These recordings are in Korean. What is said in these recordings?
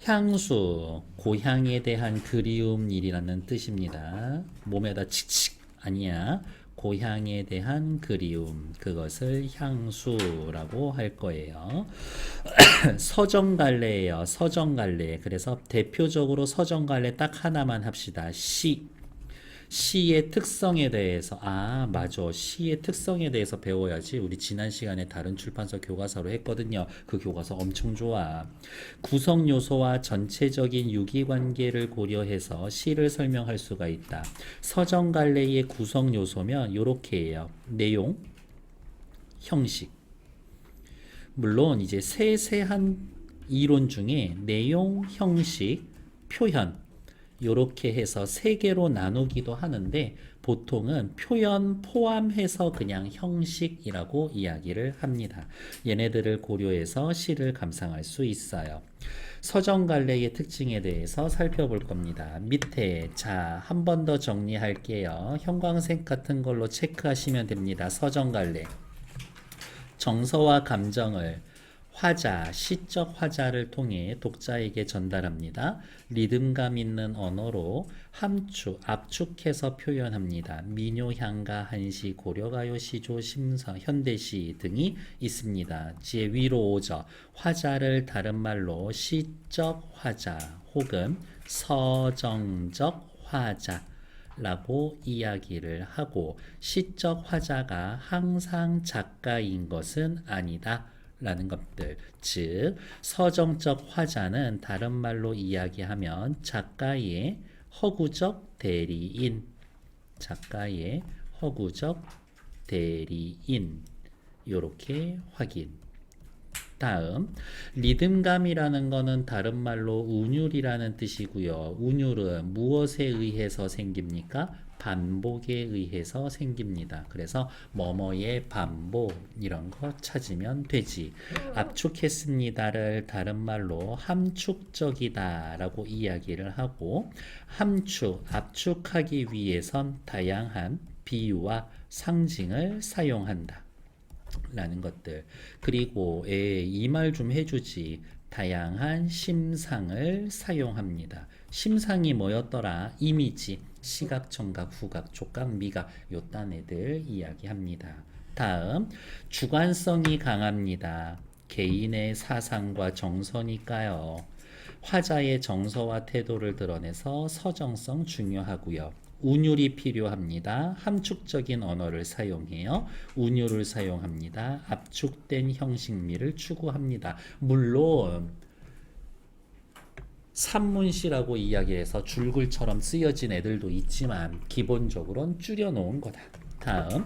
향수, 고향에 대한 그리움이라는 뜻입니다. 몸에다 칙칙 아니야. 고향에 대한 그리움, 그것을 향수라고 할 거예요. 서정갈래예요. 서정갈래. 그래서 대표적으로 서정갈래 딱 하나만 합시다. 시의 특성에 대해서 맞아. 시의 특성에 대해서 배워야지. 우리 지난 시간에 다른 출판사 교과서로 했거든요. 그 교과서 엄청 좋아. 구성 요소와 전체적인 유기관계를 고려해서 시를 설명할 수가 있다. 서정갈래의 구성 요소면 요렇게예요. 내용, 형식. 물론 이제 세세한 이론 중에 내용, 형식, 표현 요렇게 해서 세 개로 나누기도 하는데 보통은 표현 포함해서 그냥 형식이라고 이야기를 합니다. 얘네들을 고려해서 시를 감상할 수 있어요. 서정갈래의 특징에 대해서 살펴볼 겁니다. 밑에 한 번 더 정리할게요. 형광색 같은 걸로 체크하시면 됩니다. 서정갈래. 정서와 감정을 화자, 시적 화자를 통해 독자에게 전달합니다. 리듬감 있는 언어로 압축해서 표현합니다. 민요, 향가, 한시, 고려가요, 시조, 심서, 현대시 등이 있습니다. 제 위로 오죠. 화자를 다른 말로 시적 화자 혹은 서정적 화자 라고 이야기를 하고 시적 화자가 항상 작가인 것은 아니다 라는 것들. 즉 서정적 화자는 다른 말로 이야기하면 작가의 허구적 대리인, 작가의 허구적 대리인, 요렇게 확인. 다음 리듬감이라는 거는 다른 말로 운율이라는 뜻이고요. 운율은 무엇에 의해서 생깁니까? 반복에 의해서 생깁니다. 그래서 뭐뭐의 반복 이런 거 찾으면 되지. 압축했습니다를 다른 말로 함축적이다 라고 이야기를 하고 압축하기 위해선 다양한 비유와 상징을 사용한다 라는 것들. 그리고 이 말 좀 해주지. 다양한 심상을 사용합니다. 심상이 뭐였더라? 이미지, 시각, 청각, 후각, 촉각, 미각 요딴 애들 이야기합니다. 다음 주관성이 강합니다. 개인의 사상과 정서니까요. 화자의 정서와 태도를 드러내서 서정성 중요하고요. 운율이 필요합니다. 함축적인 언어를 사용해요. 운율을 사용합니다. 압축된 형식미를 추구합니다. 물론 산문시라고 이야기해서 줄글처럼 쓰여진 애들도 있지만 기본적으로는 줄여놓은 거다. 다음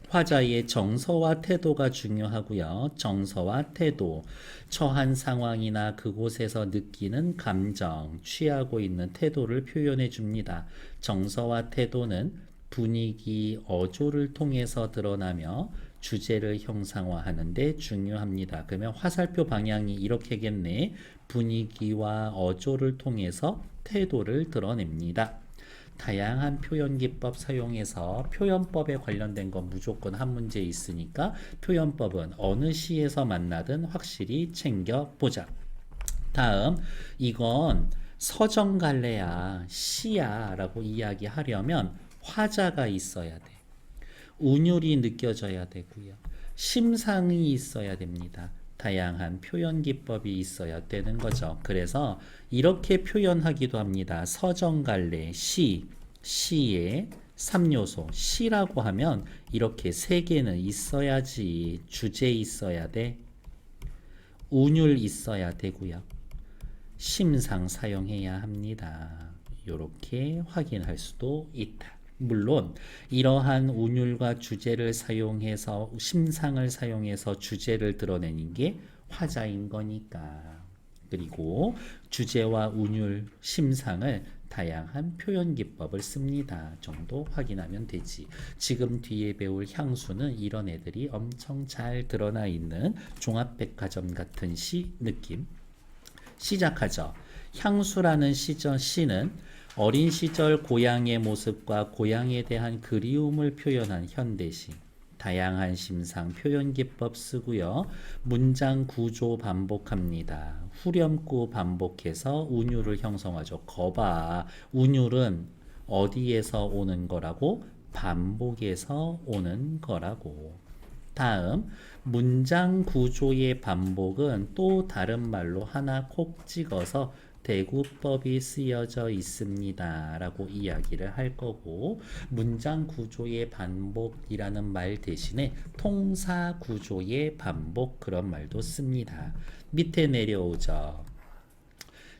화자의 정서와 태도가 중요하고요. 정서와 태도, 처한 상황이나 그곳에서 느끼는 감정, 취하고 있는 태도를 표현해 줍니다. 정서와 태도는 분위기, 어조를 통해서 드러나며 주제를 형상화하는 데 중요합니다. 그러면 화살표 방향이 이렇게겠네. 분위기와 어조를 통해서 태도를 드러냅니다. 다양한 표현 기법 사용해서 표현법에 관련된 건 무조건 한 문제 있으니까 표현법은 어느 시에서 만나든 확실히 챙겨보자. 다음 이건 서정갈래야 시야 라고 이야기하려면 화자가 있어야 돼. 운율이 느껴져야 되고요. 심상이 있어야 됩니다. 다양한 표현 기법이 있어야 되는 거죠. 그래서 이렇게 표현하기도 합니다. 서정갈래 시의 3요소. 시라고 하면 이렇게 3개는 있어야지. 주제 있어야 돼. 운율 있어야 되고요. 심상 사용해야 합니다. 이렇게 확인할 수도 있다. 물론 이러한 운율과 주제를 사용해서 심상을 사용해서 주제를 드러내는 게 화자인 거니까. 그리고 주제와 운율, 심상을 다양한 표현 기법을 씁니다 정도 확인하면 되지. 지금 뒤에 배울 향수는 이런 애들이 엄청 잘 드러나 있는 종합백화점 같은 시 느낌. 시작하죠. 향수라는 시는 어린 시절 고향의 모습과 고향에 대한 그리움을 표현한 현대시. 다양한 심상 표현 기법 쓰고요. 문장 구조 반복합니다. 후렴구 반복해서 운율을 형성하죠. 거봐. 운율은 어디에서 오는 거라고? 반복에서 오는 거라고. 다음, 문장 구조의 반복은 또 다른 말로 하나 콕 찍어서 대구법이 쓰여져 있습니다 라고 이야기를 할 거고, 문장 구조의 반복이라는 말 대신에 통사 구조의 반복, 그런 말도 씁니다. 밑에 내려오죠.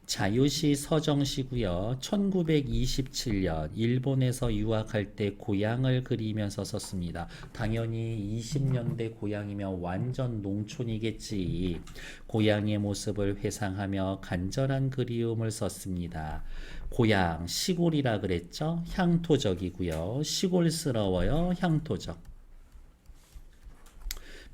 자유시 서정시고요. 1927년 일본에서 유학할 때 고향을 그리면서 썼습니다. 당연히 20년대 고향이면 완전 농촌이겠지. 고향의 모습을 회상하며 간절한 그리움을 썼습니다. 고향, 시골이라 그랬죠? 향토적이고요. 시골스러워요. 향토적.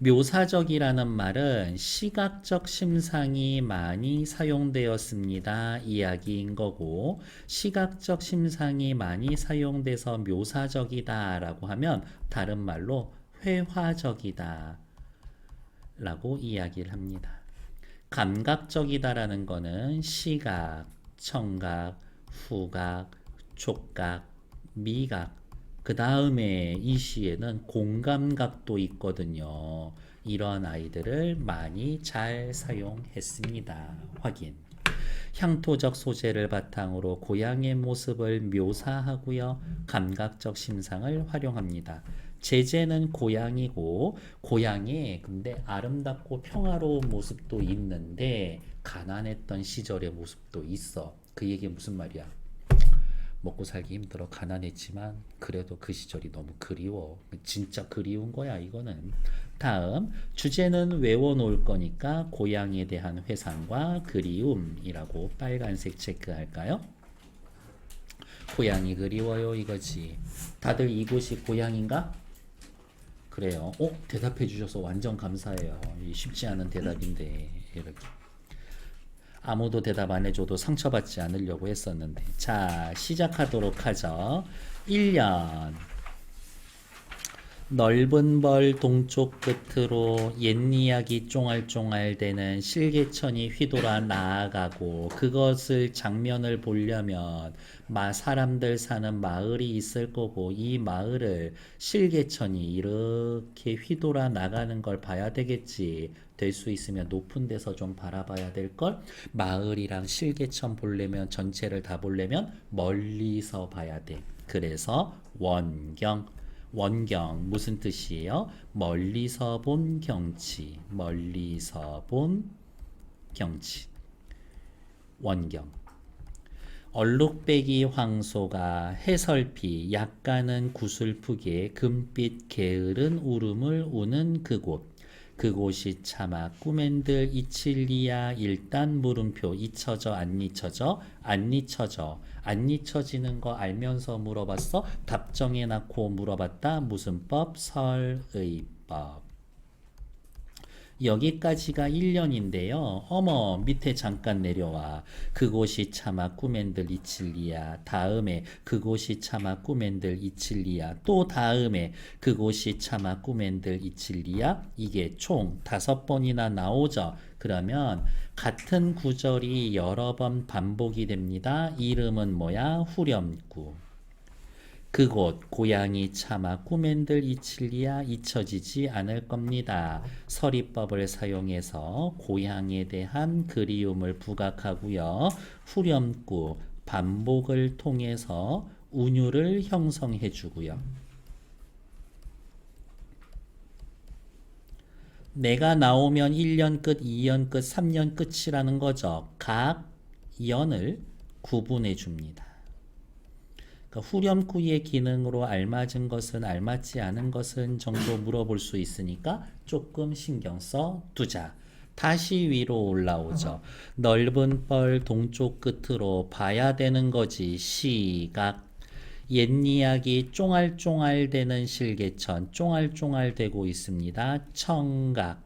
묘사적이라는 말은 시각적 심상이 많이 사용되었습니다 이야기인 거고, 시각적 심상이 많이 사용돼서 묘사적이다 라고 하면 다른 말로 회화적이다 라고 이야기를 합니다. 감각적이다라는 거는 시각, 청각, 후각, 촉각, 미각, 그 다음에 이 시에는 공감각도 있거든요. 이런 아이들을 많이 잘 사용했습니다. 확인. 향토적 소재를 바탕으로 고향의 모습을 묘사하고요. 감각적 심상을 활용합니다. 제재는 고향이고, 고향에 근데 아름답고 평화로운 모습도 있는데 가난했던 시절의 모습도 있어. 그 얘기 무슨 말이야? 먹고 살기 힘들어 가난했지만 그래도 그 시절이 너무 그리워. 진짜 그리운 거야 이거는. 다음, 주제는 외워놓을 거니까 고향에 대한 회상과 그리움이라고 빨간색 체크할까요? 고향이 그리워요 이거지. 다들 이곳이 고향인가? 그래요. 대답해 주셔서 완전 감사해요. 쉽지 않은 대답인데 이렇게. 아무도 대답 안 해줘도 상처받지 않으려고 했었는데. 자, 시작하도록 하죠. 1년. 넓은 벌 동쪽 끝으로 옛 이야기 쫑알쫑알대는 실개천이 휘돌아 나아가고, 그것을 장면을 보려면 사람들 사는 마을이 있을 거고, 이 마을을 실개천이 이렇게 휘돌아 나가는 걸 봐야 되겠지. 될 수 있으면 높은 데서 좀 바라봐야 될걸. 마을이랑 실개천 보려면, 전체를 다 보려면 멀리서 봐야 돼. 그래서 원경. 원경 무슨 뜻이에요? 멀리서 본 경치. 멀리서 본 경치. 원경. 얼룩배기 황소가 해설피 약간은 구슬프게 금빛 게으른 울음을 우는 그곳. 그곳이 차마 꿈엔들 이칠리야. 일단 물음표. 잊혀져 안 잊혀져? 안 잊혀져. 안 잊혀지는 거 알면서 물어봤어? 답정해 놓고 물어봤다. 무슨 법? 설의법. 여기까지가 1년인데요. 어머, 밑에 잠깐 내려와. 그곳이 차마 꿈엔들 이칠리야. 다음에 그곳이 차마 꿈엔들 이칠리야. 또 다음에 그곳이 차마 꿈엔들 이칠리야. 이게 총 5번이나 나오죠. 그러면 같은 구절이 여러 번 반복이 됩니다. 이름은 뭐야? 후렴구. 그곳 고향이 차마 꿈엔들 이칠리야. 잊혀지지 않을 겁니다. 서리법을 사용해서 고향에 대한 그리움을 부각하고요. 후렴구 반복을 통해서 운율을 형성해 주고요. 내가 나오면 1년 끝, 2년 끝, 3년 끝이라는 거죠. 각 연을 구분해 줍니다. 그러니까 후렴구의 기능으로 알맞은 것은 알맞지 않은 것은 정도 물어볼 수 있으니까 조금 신경 써 두자. 다시 위로 올라오죠. 넓은 뻘 동쪽 끝으로 봐야 되는 거지. 시각. 옛 이야기 쫑알쫑알대는 실개천. 쫑알쫑알대고 있습니다. 청각.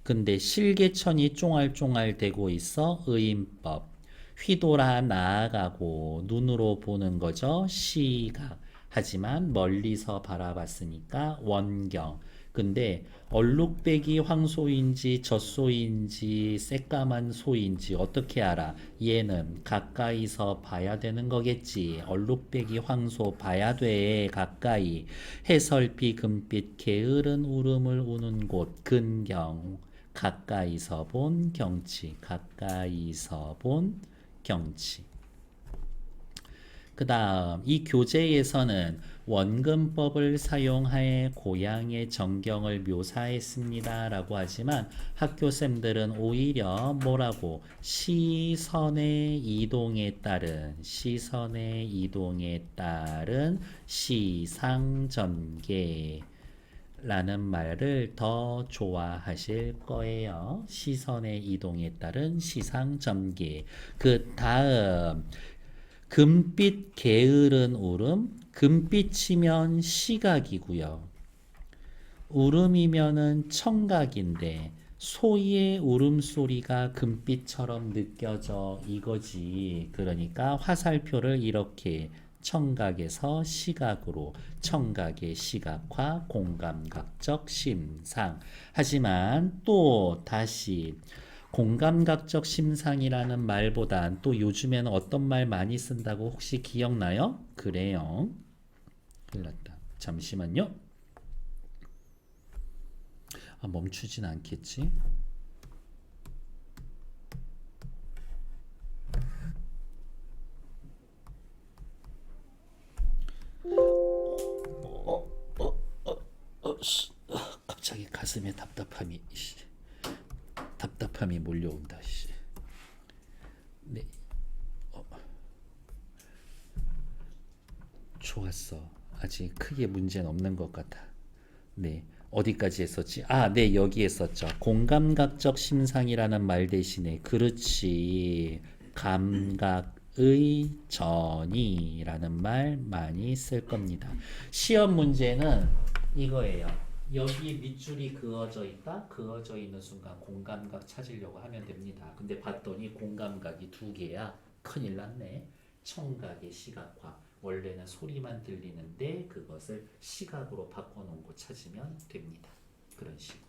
근데 실개천이 쫑알쫑알대고 있어. 의인법. 휘돌아 나아가고 눈으로 보는 거죠. 시각. 하지만 멀리서 바라봤으니까 원경. 근데 얼룩배기 황소인지 젖소인지 새까만 소인지 어떻게 알아? 얘는 가까이서 봐야 되는 거겠지. 얼룩배기 황소 봐야 돼. 가까이. 해설비 금빛 게으른 울음을 우는 곳 근경. 가까이서 본 경치. 가까이서 본 경치. 그 다음 이 교재에서는 원근법을 사용하여 고향의 전경을 묘사했습니다 라고 하지만 학교쌤들은 오히려 뭐라고 시선의 이동에 따른 시상전개 라는 말을 더 좋아하실 거예요. 시선의 이동에 따른 시상전개. 그 다음 금빛 게으른 울음. 금빛이면 시각이고요. 울음이면은 청각인데 소희의 울음소리가 금빛처럼 느껴져 이거지. 그러니까 화살표를 이렇게 청각에서 시각으로 청각의 시각화 공감각적 심상. 하지만 또 다시 공감각적 심상이라는 말보단 또 요즘에는 어떤 말 많이 쓴다고 혹시 기억나요? 그래요. 큰일 났다. 잠시만요. 멈추진 않겠지? 갑자기 가슴에 답답함이 몰려온다. 네. 좋았어. 아직 크게 문제는 없는 것 같아. 네. 어디까지 했었지? 네, 여기 했었죠. 공감각적 심상이라는 말 대신에 그렇지. 감각의 전이라는 말 많이 쓸 겁니다. 시험 문제는 이거예요. 여기 밑줄이 그어져 있다? 그어져 있는 순간 공감각 찾으려고 하면 됩니다. 근데 봤더니 공감각이 두 개야. 큰일 났네. 청각의 시각화. 원래는 소리만 들리는데 그것을 시각으로 바꿔놓은 거 찾으면 됩니다. 그런 식으로.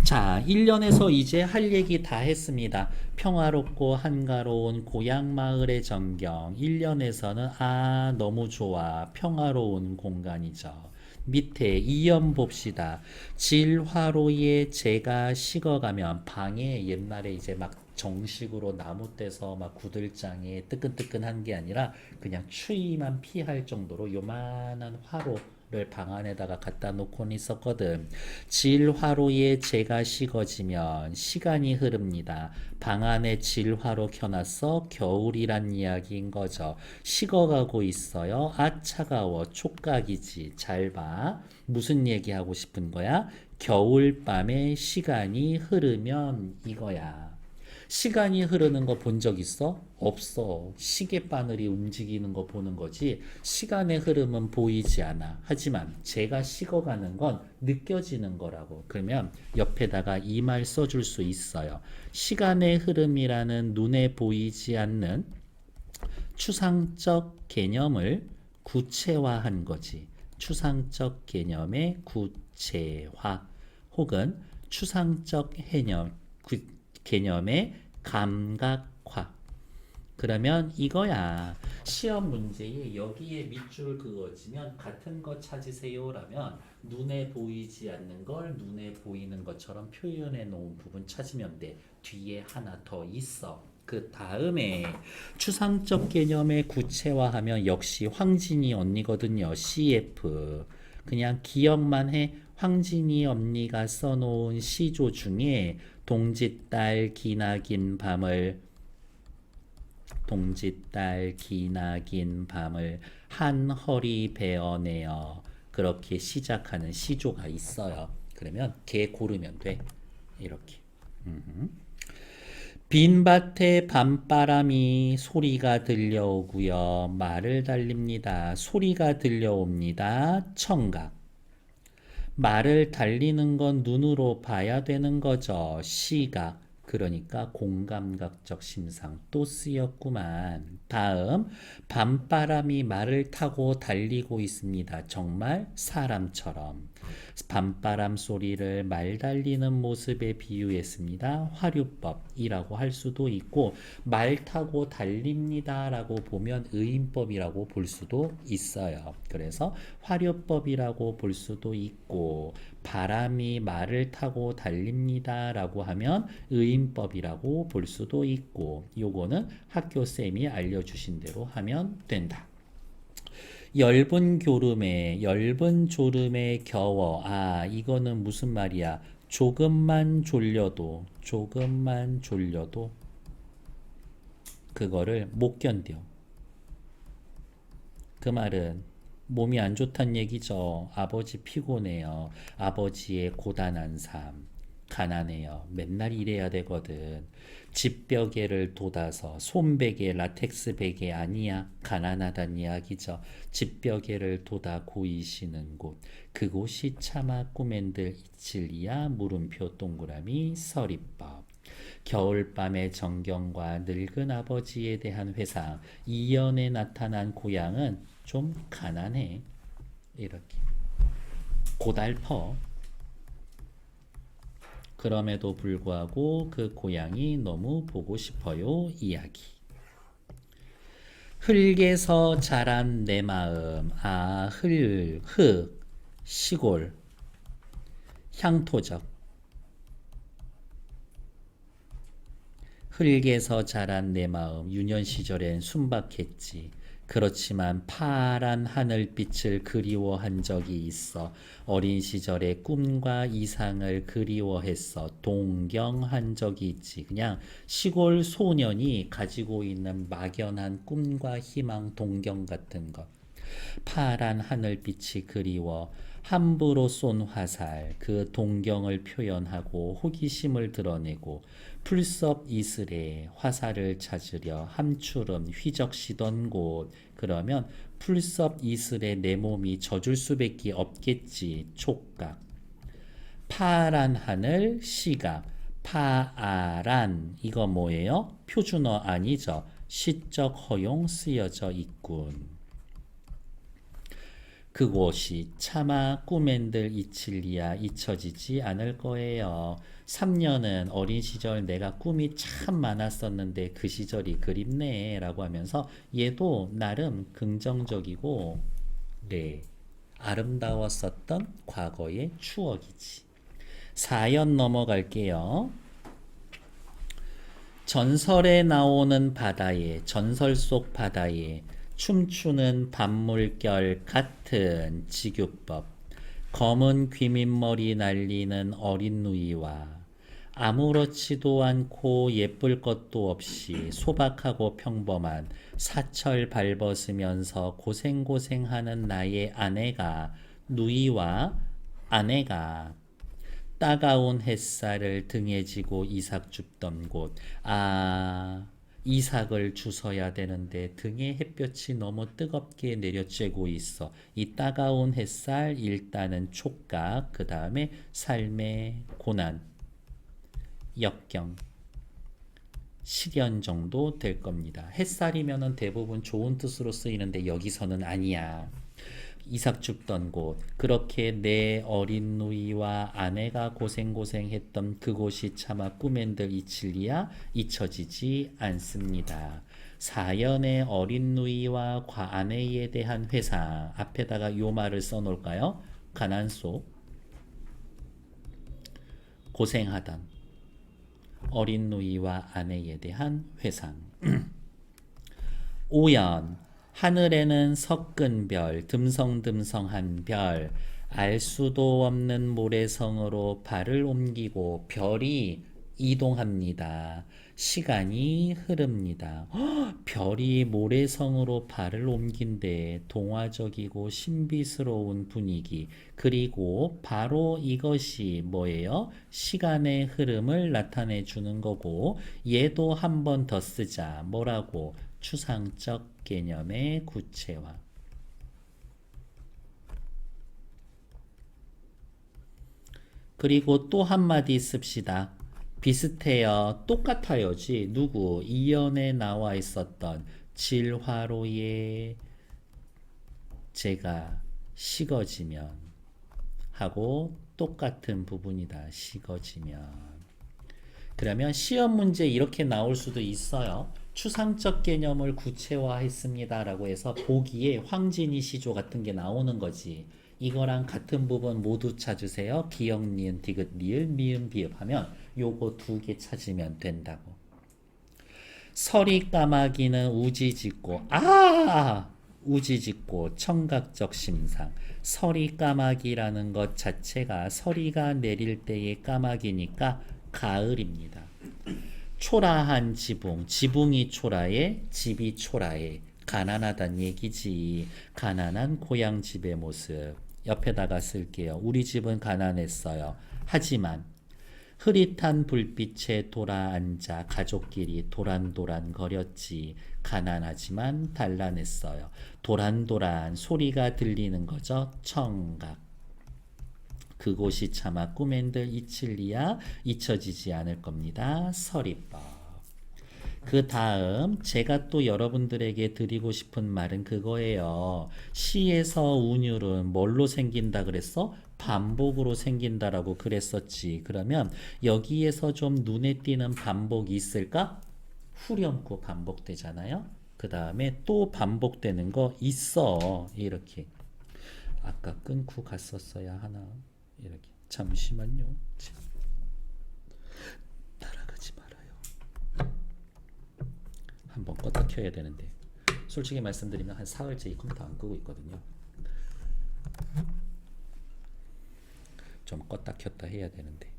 자, 1년에서 이제 할 얘기 다 했습니다. 평화롭고 한가로운 고향 마을의 전경. 1년에서는 너무 좋아. 평화로운 공간이죠. 밑에 이연 봅시다. 질화로에 재가 식어가면 방에 옛날에 이제 막 정식으로 나무 떼서 막 구들장에 뜨끈뜨끈한 게 아니라 그냥 추위만 피할 정도로 요만한 화로를 방 안에다가 갖다 놓고는 있었거든. 질화로에 재가 식어지면 시간이 흐릅니다. 방 안에 질화로 켜놨어. 겨울이란 이야기인 거죠. 식어가고 있어요. 차가워. 촉각이지. 잘 봐. 무슨 얘기하고 싶은 거야? 겨울밤에 시간이 흐르면 이거야. 시간이 흐르는 거 본 적 있어? 없어. 시계바늘이 움직이는 거 보는 거지 시간의 흐름은 보이지 않아. 하지만 제가 식어가는 건 느껴지는 거라고. 그러면 옆에다가 이 말 써줄 수 있어요. 시간의 흐름이라는 눈에 보이지 않는 추상적 개념을 구체화한 거지. 추상적 개념의 구체화 혹은 추상적 개념의 감각화. 그러면 이거야. 시험 문제에 여기에 밑줄 그어지면 같은 거 찾으세요라면 눈에 보이지 않는 걸 눈에 보이는 것처럼 표현해 놓은 부분 찾으면 돼. 뒤에 하나 더 있어. 그 다음에 추상적 개념의 구체화하면 역시 황진이 언니거든요. CF. 그냥 기억만 해. 황진이 언니가 써놓은 시조 중에 동짓달 기나긴 밤을 한 허리 베어내어 그렇게 시작하는 시조가 있어요. 그러면 걔 고르면 돼. 이렇게. 빈밭에 밤바람이 소리가 들려오고요. 말을 달립니다. 소리가 들려옵니다. 청각. 말을 달리는 건 눈으로 봐야 되는 거죠. 시각. 그러니까 공감각적 심상 또 쓰였구만. 다음 밤바람이 말을 타고 달리고 있습니다. 정말 사람처럼. 밤바람 소리를 말 달리는 모습에 비유했습니다. 화류법이라고 할 수도 있고 말 타고 달립니다 라고 보면 의인법이라고 볼 수도 있어요. 그래서 화류법이라고 볼 수도 있고 바람이 말을 타고 달립니다 라고 하면 의인법이라고 볼 수도 있고 요거는 학교쌤이 알려주신 대로 하면 된다. 엷은 졸음에 겨워. 아, 이거는 무슨 말이야? 조금만 졸려도 그거를 못 견뎌. 그 말은 몸이 안 좋단 얘기죠. 아버지 피곤해요. 아버지의 고단한 삶. 가난해요. 맨날 일해야 되거든. 집벽에를 돋아서 솜베개, 라텍스 베개 아니야. 가난하단 이야기죠. 집벽에를 돋아 고이시는 곳. 그곳이 차마 꿈엔들 이칠리야. 물음표 동그라미 서리법. 겨울밤의 정경과 늙은 아버지에 대한 회상. 이연에 나타난 고향은 좀 가난해. 이렇게 고달퍼. 그럼에도 불구하고 그 고향이 너무 보고 싶어요. 이야기. 흙에서 자란 내 마음. 아, 흙, 시골, 향토적. 흙에서 자란 내 마음. 유년 시절엔 순박했지. 그렇지만 파란 하늘빛을 그리워한 적이 있어. 어린 시절에 꿈과 이상을 그리워했어. 동경한 적이 있지. 그냥 시골 소년이 가지고 있는 막연한 꿈과 희망, 동경 같은 것. 파란 하늘빛이 그리워. 함부로 쏜 화살, 그 동경을 표현하고 호기심을 드러내고 풀섭 이슬에 화살을 찾으려 함추름 휘적시던 곳. 그러면 풀섭 이슬에 내 몸이 젖을 수밖에 없겠지. 촉각. 파란 하늘 시각. 파아란 이거 뭐예요? 표준어 아니죠. 시적 허용 쓰여져 있군. 그곳이 차마 꿈엔들 이칠리야 잊혀지지 않을 거예요. 3년은 어린 시절 내가 꿈이 참 많았었는데 그 시절이 그립네 라고 하면서 얘도 나름 긍정적이고 네 아름다웠었던 과거의 추억이지. 4연 넘어갈게요. 전설에 나오는 바다에 전설 속 바다에 춤추는 밤물결 같은 지규법. 검은 귀밑머리 날리는 어린 누이와 아무렇지도 않고 예쁠 것도 없이 소박하고 평범한 사철 밟벗으면서 고생고생하는 나의 누이와 아내가 따가운 햇살을 등에 지고 이삭 줍던 곳. 아, 이삭을 주워야 되는데 등에 햇볕이 너무 뜨겁게 내려쬐고 있어. 이 따가운 햇살, 일단은 촉각, 그 다음에 삶의 고난, 역경, 시련 정도 될 겁니다. 햇살이면은 대부분 좋은 뜻으로 쓰이는데 여기서는 아니야. 이삭 줍던 곳, 그렇게 내 어린 누이와 아내가 고생했던 그곳이 차마 꿈엔들 이칠리야 잊혀지지 않습니다. 사연의 어린 누이와 아내에 대한 회상. 앞에다가 요 말을 써놓을까요? 가난 속 고생하던 어린 누이와 아내에 대한 회상. 5연 하늘에는 섞은 별, 듬성듬성한 별, 알 수도 없는 모래성으로 발을 옮기고 별이 이동합니다. 시간이 흐릅니다. 별이 모래성으로 발을 옮긴데 동화적이고 신비스러운 분위기. 그리고 바로 이것이 뭐예요? 시간의 흐름을 나타내 주는 거고, 얘도 한 번 더 쓰자. 뭐라고? 추상적 개념의 구체화. 그리고 또 한마디 씁시다. 비슷해요. 똑같아요지. 누구? 이연에 나와 있었던 질화로의 제가 식어지면 하고 똑같은 부분이다. 식어지면. 그러면 시험 문제 이렇게 나올 수도 있어요. 추상적 개념을 구체화했습니다. 라고 해서 보기에 황진이 시조 같은 게 나오는 거지. 이거랑 같은 부분 모두 찾으세요. 기역, 니은, 디귿, 리을, 미음, 비읍 하면 요거 두 개 찾으면 된다고. 서리 까마귀는 우지짓고 우지짓고 청각적 심상. 서리 까마귀라는 것 자체가 서리가 내릴 때의 까마귀니까 가을입니다. 초라한 지붕, 지붕이 초라해, 집이 초라해. 가난하단 얘기지. 가난한 고향 집의 모습. 옆에다가 쓸게요. 우리 집은 가난했어요. 하지만 흐릿한 불빛에 돌아앉아 가족끼리 도란도란 거렸지. 가난하지만 단란했어요. 도란도란 소리가 들리는 거죠. 청각. 그곳이 차마 꿈엔들 잊힐리야 잊혀지지 않을 겁니다. 서리법. 그 다음 제가 또 여러분들에게 드리고 싶은 말은 그거예요. 시에서 운율은 뭘로 생긴다 그랬어? 반복으로 생긴다라고 그랬었지. 그러면 여기에서 좀 눈에 띄는 반복이 있을까? 후렴구 반복되잖아요. 그 다음에 또 반복되는 거 있어. 이렇게. 아까 끊고 갔었어야 하나. 이렇게. 잠시만요. 따라가지 말아요. 한번 껐다 켜야 되는데 솔직히 말씀드리면 한 사흘째 이 컴퓨터 안 끄고 있거든요. 좀 껐다 켰다 해야 되는데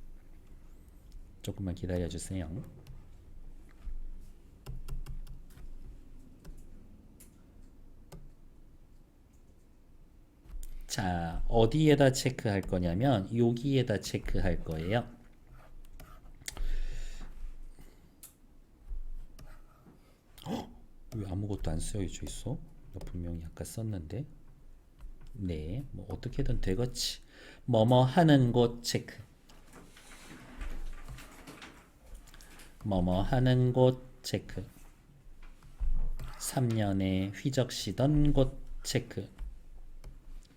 조금만 기다려 주세요. 자, 어디에다 체크할 거냐면 여기에다 체크할 거예요. 왜 아무것도 안 쓰여져 있어? 나 분명히 아까 썼는데. 네, 뭐 어떻게든 되겠지. 뭐뭐 하는 곳 체크. 뭐뭐 하는 곳 체크. 3년에 휘적시던 곳 체크.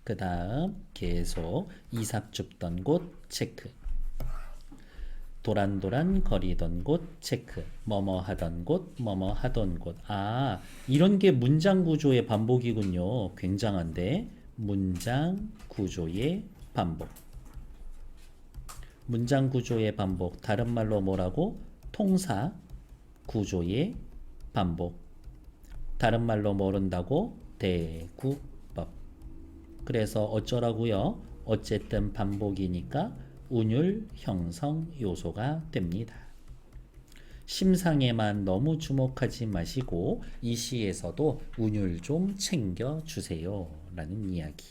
그 다음 계속 이삭 줍던 곳 체크. 도란도란 거리던 곳 체크. 뭐뭐 하던 곳, 뭐뭐 하던 곳. 아, 이런 게 문장 구조의 반복이군요. 굉장한데. 문장 구조의 반복. 문장 구조의 반복. 다른 말로 뭐라고? 통사 구조의 반복. 다른 말로 모른다고? 대구법. 그래서 어쩌라고요? 어쨌든 반복이니까 운율 형성 요소가 됩니다. 심상에만 너무 주목하지 마시고 이 시에서도 운율 좀 챙겨주세요 라는 이야기.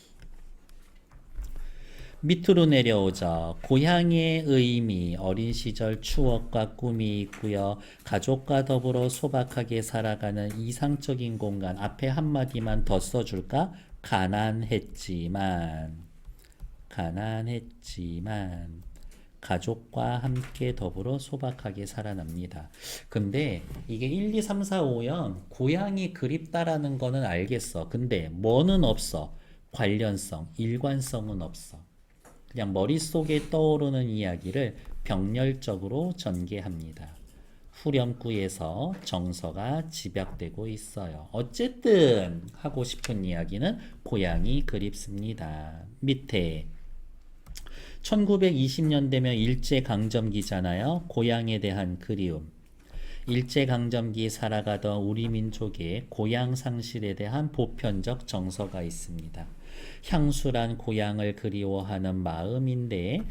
밑으로 내려오자. 고향의 의미, 어린 시절 추억과 꿈이 있고요. 가족과 더불어 소박하게 살아가는 이상적인 공간. 앞에 한마디만 더 써줄까? 가난했지만 가족과 함께 더불어 소박하게 살아납니다. 근데 이게 1, 2, 3, 4, 5형 고향이 그립다라는 거는 알겠어. 근데 뭐는 없어. 관련성, 일관성은 없어. 그냥 머릿속에 떠오르는 이야기를 병렬적으로 전개합니다. 후렴구에서 정서가 집약되고 있어요. 어쨌든 하고 싶은 이야기는 고향이 그립습니다. 밑에 1920년대면 일제강점기잖아요. 고향에 대한 그리움. 일제강점기 살아가던 우리 민족의 고향 상실에 대한 보편적 정서가 있습니다. 향수란 고향을 그리워하는 마음인데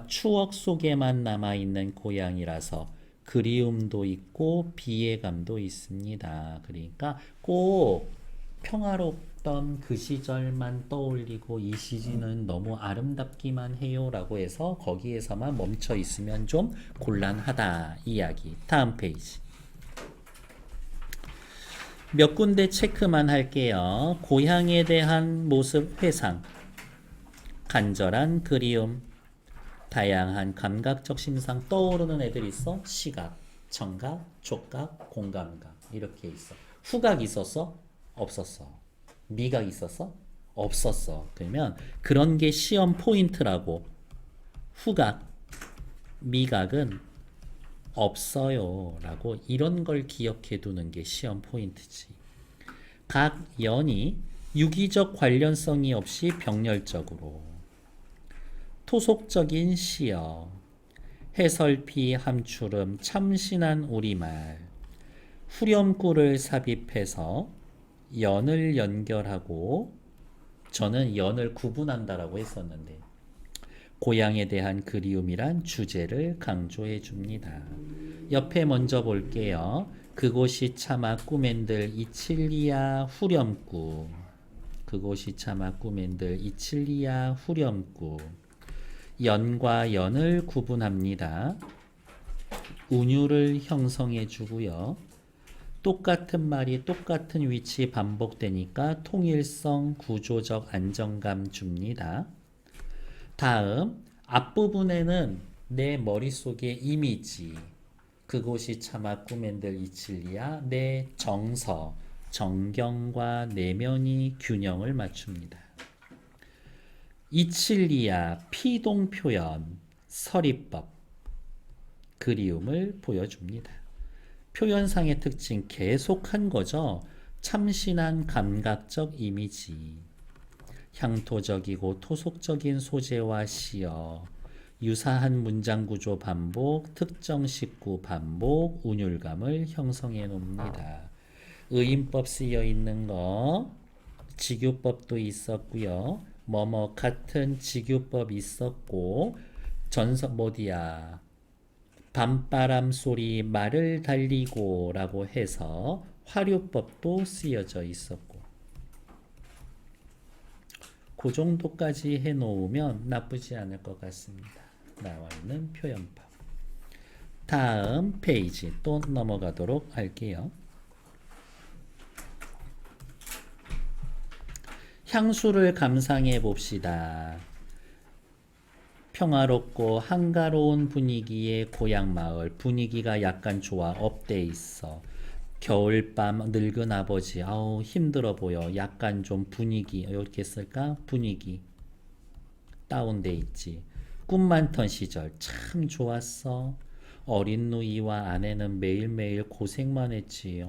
추억 속에만 남아있는 고향이라서 그리움도 있고 비애감도 있습니다. 그러니까 꼭 평화롭던 그 시절만 떠올리고 이 시즌은 너무 아름답기만 해요 라고 해서 거기에서만 멈춰 있으면 좀 곤란하다 이야기. 다음 페이지. 몇 군데 체크만 할게요. 고향에 대한 모습 회상, 간절한 그리움, 다양한 감각적 심상 떠오르는 애들 있어? 시각, 청각, 촉각, 공감각 이렇게 있어. 후각 있었어? 없었어. 미각 있었어? 없었어. 그러면 그런 게 시험 포인트라고. 후각, 미각은 없어요 라고 이런 걸 기억해 두는 게 시험 포인트지. 각 연이 유기적 관련성이 없이 병렬적으로 토속적인 시어 해설피 함추름 참신한 우리말 후렴구를 삽입해서 연을 연결하고 저는 연을 구분한다라고 했었는데 고향에 대한 그리움이란 주제를 강조해 줍니다. 옆에 먼저 볼게요. 그곳이 차마 꾸맨들 이칠리야 후렴구. 그곳이 차마 꾸맨들 이칠리야 후렴구. 연과 연을 구분합니다. 운율을 형성해 주고요. 똑같은 말이 똑같은 위치 반복되니까 통일성, 구조적 안정감 줍니다. 다음 앞부분에는 내 머릿속의 이미지 그곳이 차마 꾸맨들 이칠리야 내 정서, 정경과 내면이 균형을 맞춥니다. 이칠리야 피동 표현, 서리법, 그리움을 보여줍니다. 표현상의 특징 계속한 거죠. 참신한 감각적 이미지, 향토적이고 토속적인 소재와 시어, 유사한 문장 구조 반복, 특정 식구 반복, 운율감을 형성해 놓습니다. 의인법 쓰여 있는 거, 직유법도 있었고요. 뭐뭐 같은 직유법 있었고, 전서 어디야? 밤바람 소리 말을 달리고 라고 해서 화류법도 쓰여져 있었고 그 정도까지 해놓으면 나쁘지 않을 것 같습니다. 나와 있는 표현법. 다음 페이지 또 넘어가도록 할게요. 향수를 감상해 봅시다. 평화롭고 한가로운 분위기의 고향 마을. 분위기가 약간 좋아. 업돼 있어. 겨울밤 늙은 아버지. 아우 힘들어 보여. 약간 좀 분위기 이렇게 쓸까? 분위기 다운돼 있지. 꿈 많던 시절 참 좋았어. 어린 누이와 아내는 매일매일 고생만 했지.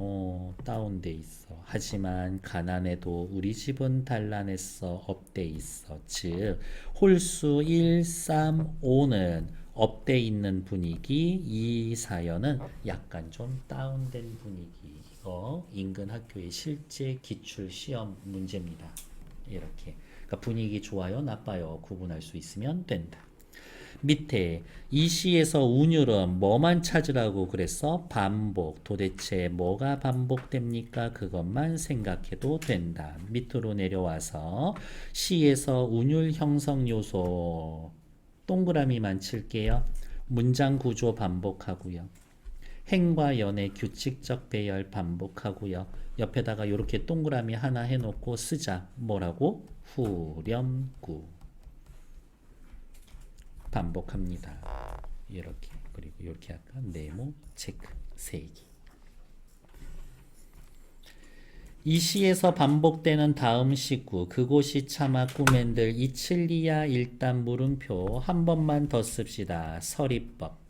다운돼 있어. 하지만 가난해도 우리 집은 단란했어. 업돼 있어. 즉 홀수 1, 3, 5는 업돼 있는 분위기, 이 사연은 약간 좀 다운된 분위기. 이거 인근 학교의 실제 기출 시험 문제입니다. 이렇게. 그러니까 분위기 좋아요, 나빠요 구분할 수 있으면 된다. 밑에 이 시에서 운율은 뭐만 찾으라고 그랬어? 반복. 도대체 뭐가 반복됩니까? 그것만 생각해도 된다. 밑으로 내려와서 시에서 운율 형성 요소 동그라미만 칠게요. 문장 구조 반복하고요. 행과 연의 규칙적 배열 반복하고요. 옆에다가 이렇게 동그라미 하나 해놓고 쓰자. 뭐라고? 후렴구. 반복합니다. 이렇게. 그리고 이렇게 아까 네모 체크 세기. 이 시에서 반복되는 다음 식구 그곳이 차마 꾸맨들 이칠리야 일단 물음표 한 번만 더 씁시다. 서리법.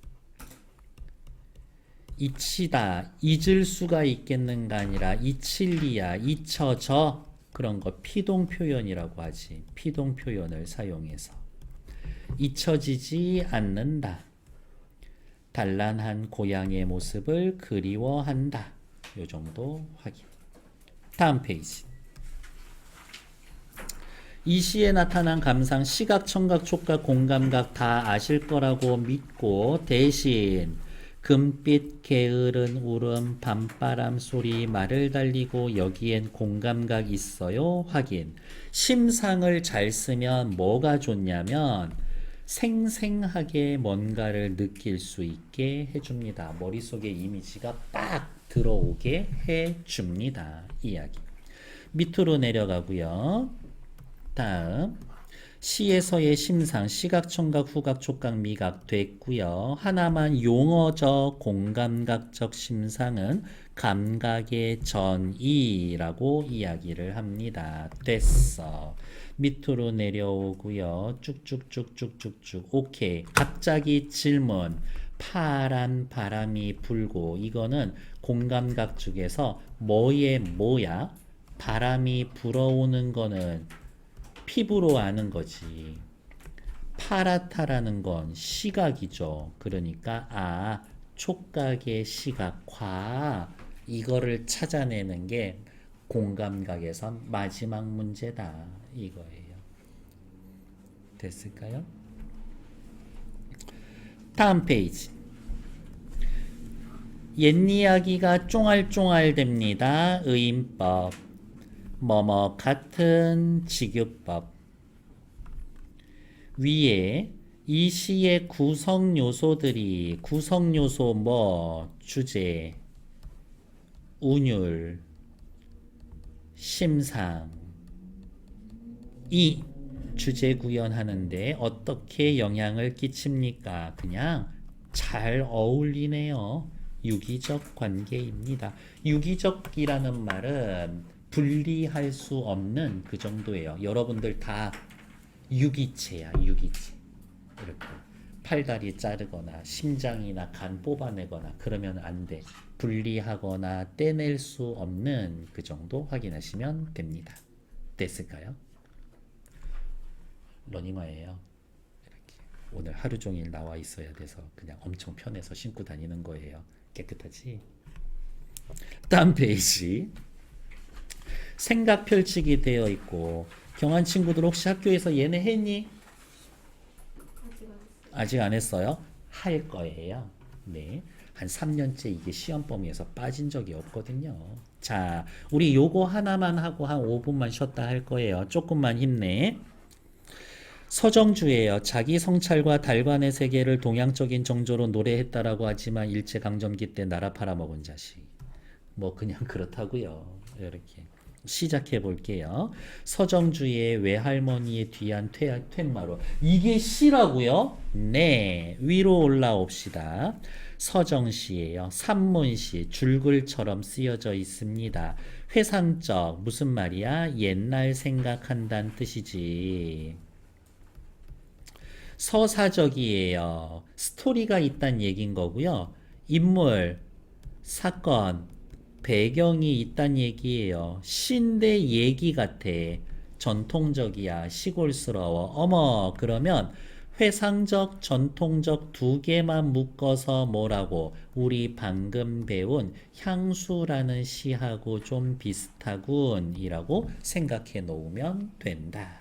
잊히다 잊을 수가 있겠는가 아니라 이칠리야 잊혀져 그런 거 피동 표현이라고 하지. 피동 표현을 사용해서 잊혀지지 않는다. 단란한 고향의 모습을 그리워한다. 요 정도 확인. 다음 페이지. 이 시에 나타난 감상 시각, 청각, 촉각, 공감각 다 아실 거라고 믿고 대신 금빛 게으른 울음 밤바람 소리 말을 달리고 여기엔 공감각 있어요 확인. 심상을 잘 쓰면 뭐가 좋냐면 생생하게 뭔가를 느낄 수 있게 해줍니다. 머릿속에 이미지가 딱 들어오게 해줍니다. 이야기. 밑으로 내려가고요. 다음 시에서의 심상, 시각, 청각, 후각, 촉각, 미각 됐고요. 하나만 용어적, 공감각적 심상은 감각의 전이라고 이야기를 합니다. 됐어. 밑으로 내려오고요. 쭉쭉쭉쭉쭉쭉. 오케이. 갑자기 질문. 파란 바람이 불고 이거는 공감각 중에서 뭐의 뭐야? 바람이 불어오는 거는 피부로 아는 거지. 파랗다라는 건 시각이죠. 그러니까 촉각의 시각화 이거를 찾아내는 게 공감각에서 마지막 문제다 이거예요. 됐을까요? 다음 페이지. 옛 이야기가 쫑알쫑알 됩니다. 의인법. 뭐뭐 같은 직유법. 위에 이 시의 구성 요소들이 구성 요소 뭐 주제, 운율, 심상 이 주제 구현하는데 어떻게 영향을 끼칩니까? 그냥 잘 어울리네요. 유기적 관계입니다. 유기적이라는 말은 분리할 수 없는 그 정도예요. 여러분들 다 유기체야, 유기체. 이렇게 팔다리 자르거나 심장이나 간 뽑아내거나 그러면 안 돼. 분리하거나 떼낼 수 없는 그 정도 확인하시면 됩니다. 됐을까요? 러닝화예요. 이렇게 오늘 하루 종일 나와 있어야 돼서 그냥 엄청 편해서 신고 다니는 거예요. 깨끗하지? 다음 페이지. 생각 펼치기 되어 있고 경한 친구들 혹시 학교에서 얘네 했니? 아직 안 했어요? 할 거예요. 네. 한 3년째 이게 시험 범위에서 빠진 적이 없거든요. 자, 우리 요거 하나만 하고 한 5분만 쉬었다 할 거예요. 조금만 힘내. 서정주예요. 자기 성찰과 달관의 세계를 동양적인 정조로 노래했다라고 하지만 일제강점기 때 나라 팔아먹은 자식. 뭐 그냥 그렇다고요. 이렇게 시작해 볼게요. 서정주의 외할머니의 뒤안 퇴마루. 이게 시라고요? 네. 위로 올라옵시다. 서정시예요. 산문시 줄글처럼 쓰여져 있습니다. 회상적 무슨 말이야? 옛날 생각한다는 뜻이지. 서사적이에요. 스토리가 있다는 얘기인 거고요. 인물, 사건, 배경이 있다는 얘기예요. 시인데 얘기 같아. 전통적이야. 시골스러워. 어머, 그러면 회상적, 전통적 두 개만 묶어서 뭐라고? 우리 방금 배운 향수라는 시하고 좀 비슷하군 이라고 생각해 놓으면 된다.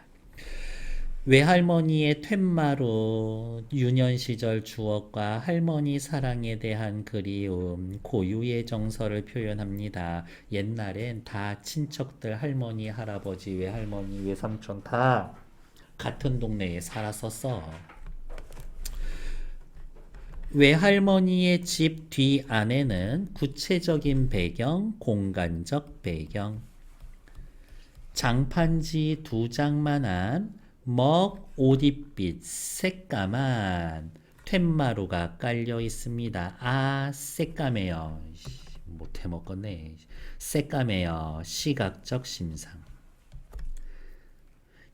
외할머니의 퇴마루, 유년 시절 추억과 할머니 사랑에 대한 그리움, 고유의 정서를 표현합니다. 옛날엔 다 친척들, 할머니, 할아버지, 외할머니, 외삼촌 다 같은 동네에 살았었어. 외할머니의 집 뒤 안에는 구체적인 배경, 공간적 배경, 장판지 2장만한 먹 오디빛 새까만 툇마루가 깔려 있습니다. 새까매요. 못해 먹겠네. 새까매요. 시각적 심상.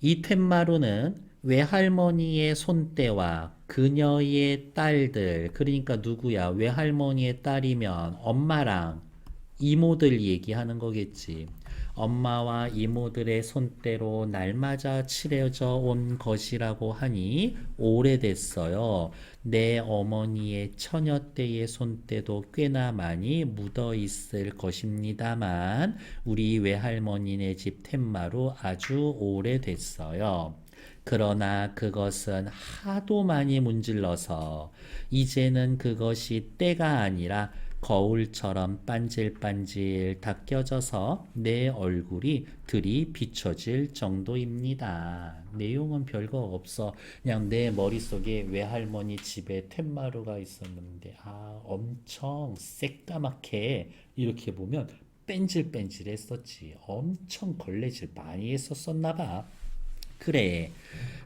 이 툇마루는 외할머니의 손때와 그녀의 딸들, 그러니까 누구야? 외할머니의 딸이면 엄마랑 이모들 얘기하는 거겠지. 엄마와 이모들의 손때로 날맞아 칠해져 온 것이라고 하니 오래됐어요. 내 어머니의 처녀 때의 손때도 꽤나 많이 묻어 있을 것입니다만 우리 외할머니네 집 툇마루 아주 오래됐어요. 그러나 그것은 하도 많이 문질러서 이제는 그것이 때가 아니라 거울처럼 반질반질 닦여져서 내 얼굴이 들이 비춰질 정도입니다. 내용은 별거 없어. 그냥 내 머릿속에 외할머니 집에 툇마루가 있었는데 엄청 새까맣게 이렇게 보면 뺀질뺀질했었지. 엄청 걸레질 많이 했었었나 봐. 그래.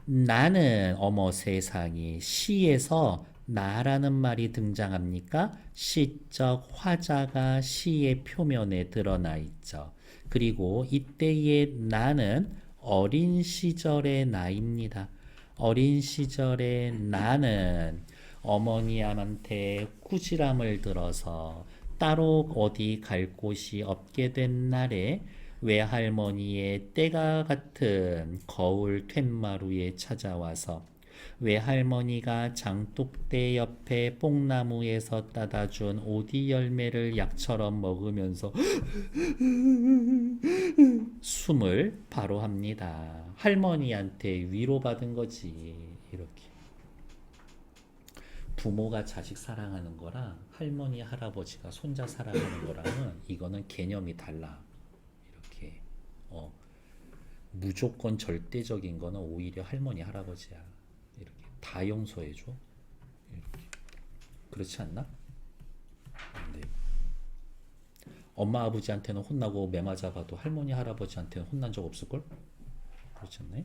나는 어머 세상에 시에서 나라는 말이 등장합니까? 시적 화자가 시의 표면에 드러나 있죠. 그리고 이때의 나는 어린 시절의 나입니다. 어린 시절의 나는 어머니한테 꾸지람을 들어서 따로 어디 갈 곳이 없게 된 날에 외할머니의 때가 같은 거울 툇마루에 찾아와서 외할머니가 장독대 옆에 뽕나무에서 따다 준 오디 열매를 약처럼 먹으면서 숨을 바로 합니다. 할머니한테 위로받은 거지. 이렇게. 부모가 자식 사랑하는 거랑 할머니, 할아버지가 손자 사랑하는 거랑은 이거는 개념이 달라. 이렇게. 무조건 절대적인 거는 오히려 할머니, 할아버지야. 이렇게. 다 용서해줘. 이렇게. 그렇지 않나? 네. 엄마, 아버지한테는 혼나고 매 맞아봐도 할머니, 할아버지한테는 혼난 적 없을걸? 그렇지 않나요?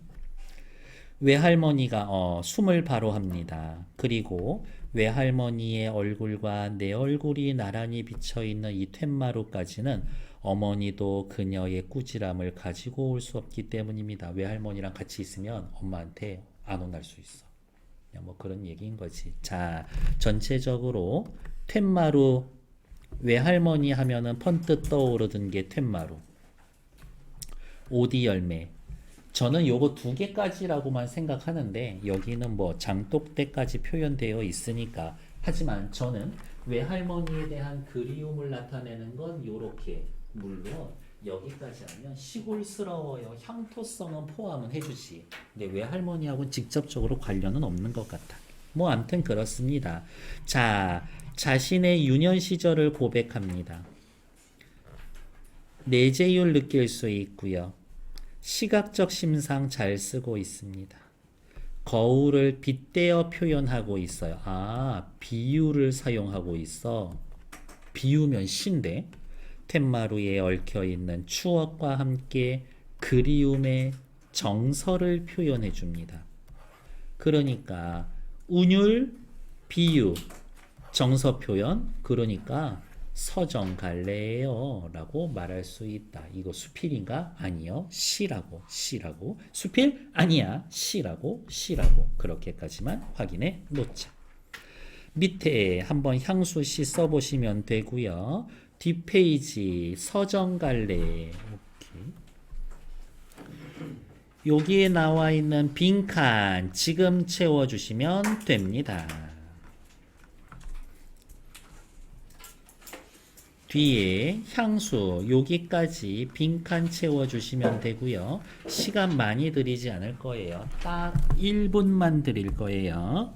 외할머니가 숨을 바로 합니다. 그리고 외할머니의 얼굴과 내 얼굴이 나란히 비쳐있는 이 툇마루까지는 어머니도 그녀의 꾸지람을 가지고 올 수 없기 때문입니다. 외할머니랑 같이 있으면 엄마한테 안 혼날 수 있어. 그냥 뭐 그런 얘기인 거지. 자, 전체적으로 툇마루, 외할머니 하면은 펀뜩 떠오르던 게 툇마루, 오디 열매. 저는 요거 두 개까지라고만 생각하는데 여기는 뭐 장독대까지 표현되어 있으니까. 하지만 저는 외할머니에 대한 그리움을 나타내는 건 요렇게. 물론 여기까지 하면 시골스러워요. 향토성은 포함은 해주지. 근데 외할머니하고는 직접적으로 관련은 없는 것 같아. 뭐 암튼 그렇습니다. 자, 자신의 유년 시절을 고백합니다. 내재율 느낄 수 있고요. 시각적 심상 잘 쓰고 있습니다. 거울을 빗대어 표현하고 있어요. 아, 비유를 사용하고 있어. 비유면 시인데 툇마루에 얽혀있는 추억과 함께 그리움의 정서를 표현해 줍니다. 그러니까 운율, 비유, 정서 표현, 그러니까 서점 갈래요 라고 말할 수 있다. 이거 수필인가? 아니요. 시라고. 수필? 아니야. 시라고. 그렇게까지만 확인해 놓자. 밑에 한번 향수시 써보시면 되고요. 뒷페이지 서점 갈래. 오케이. 여기에 나와 있는 빈칸 지금 채워주시면 됩니다. 뒤에 향수 여기까지 빈칸 채워주시면 되고요. 시간 많이 들이지 않을 거예요. 딱 1분만 드릴 거예요.